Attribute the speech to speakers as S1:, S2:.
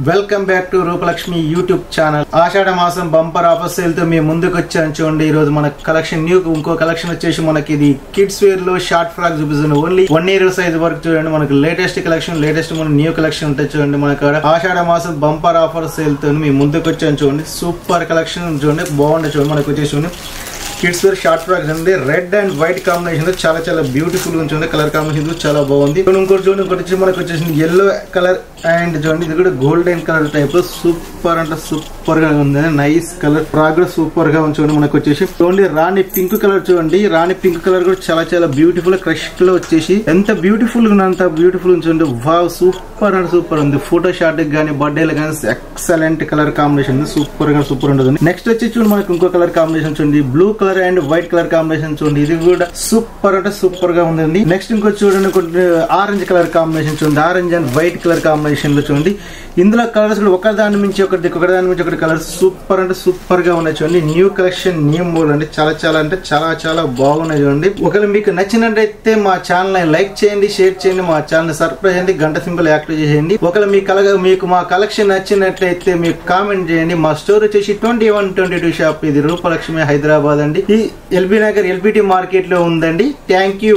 S1: Welcome back to Roopalakshmi YouTube channel. ఆషాఢ మాసం bumper offer sale తో మేము ముందుకు వచ్చాను. చూడండి, ఈ రోజు మన కలెక్షన్ ఇంకో కలెక్షన్ వచ్చేసి మనకి ఇది కిడ్స్ వేర్ లో షార్ట్ ఫ్రాక్ చూపిస్తుంది. ఓన్లీ 1 year సైజ్ వరకు చూడండి. మనకి లేటెస్ట్ కలెక్షన్ మన న్యూ కలెక్షన్ ఉంటాయి. చూడండి, మనకి ఆషాఢ మాసం బంపర్ ఆఫర్ సేల్ తో మేము ముందుకు వచ్చాను. చూడండి, సూపర్ కలెక్షన్ చూడండి, బాగుంది. చూడండి, మనకి వచ్చేసి కిడ్స్ వేర్ షార్ట్ ఫ్రాక్స్ అండి. రెడ్ అండ్ వైట్ కాంబినేషన్ చాలా చాలా బ్యూటిఫుల్ గా ఉంటుంది. కలర్ కాంబినేషన్ చాలా బాగుంది. ఇంకోటి చూడండి, ఇంకోటి మనకి వచ్చేసి ఎల్లో కలర్ అండ్ చూడండి, ఇది కూడా గోల్డెన్ కలర్ టైప్ సూపర్ అంటే సూపర్ గా ఉంది. నైస్ కలర్ ఫ్రాక్ కూడా సూపర్ గా ఉంది. చూడండి, మనకి వచ్చేసి చూడండి రాణి పింక్ కలర్. చూడండి, రాణి పింక్ కలర్ కూడా చాలా చాలా బ్యూటిఫుల్ క్రష్ లో వచ్చేసి ఎంత బ్యూటిఫుల్ గా అంత బ్యూటిఫుల్ చూడండి. వావ్, సూపర్ అంటే సూపర్ ఉంది. ఫోటో షాట్ గానీ బర్త్డేలు కానీ ఎక్సలెంట్ కలర్ కాంబినేషన్ సూపర్ గా సూపర్ ఉంటుంది. నెక్స్ట్ వచ్చి చూడండి, మనకి ఇంకో కలర్ కాంబినేషన్ చూడండి, blue colour and white colour combination చూడండి. ఇది కూడా సూపర్ అంటే సూపర్ గా ఉంది. నెక్స్ట్ ఇంకో చూడండి, ఆరెంజ్ కలర్ కాంబినేషన్ చూడండి, orange and white colour combination లో చూడండి. ఇందులో కలర్స్ కూడా ఒకదాని నుంచి ఒకటి కలర్ సూపర్ అంటే సూపర్ గా ఉన్నాయి. చూడండి, న్యూ కలెక్షన్ న్యూ మోడల్ అంటే చాలా బాగున్నాయి. చూడండి, ఒకవేళ మీకు నచ్చినట్టయితే మా ఛానల్ ని లైక్ చేయండి, షేర్ చేయండి, మా ఛానల్ ని సబ్స్క్రైబ్ చేయండి, గంట సింబల్ యాక్టివ్ చేయండి. ఒకవేళ మీకు మా కలెక్షన్ నచ్చినట్లయితే మీకు కామెంట్ చేయండి. మా స్టోర్ వచ్చేసి 2122 షాప్. ఇది రూపలక్ష్మి హైదరాబాద్ అండి. ఈ ఎల్బీ నగర్ ఎల్బిటి మార్కెట్ లో ఉందండి. Thank you.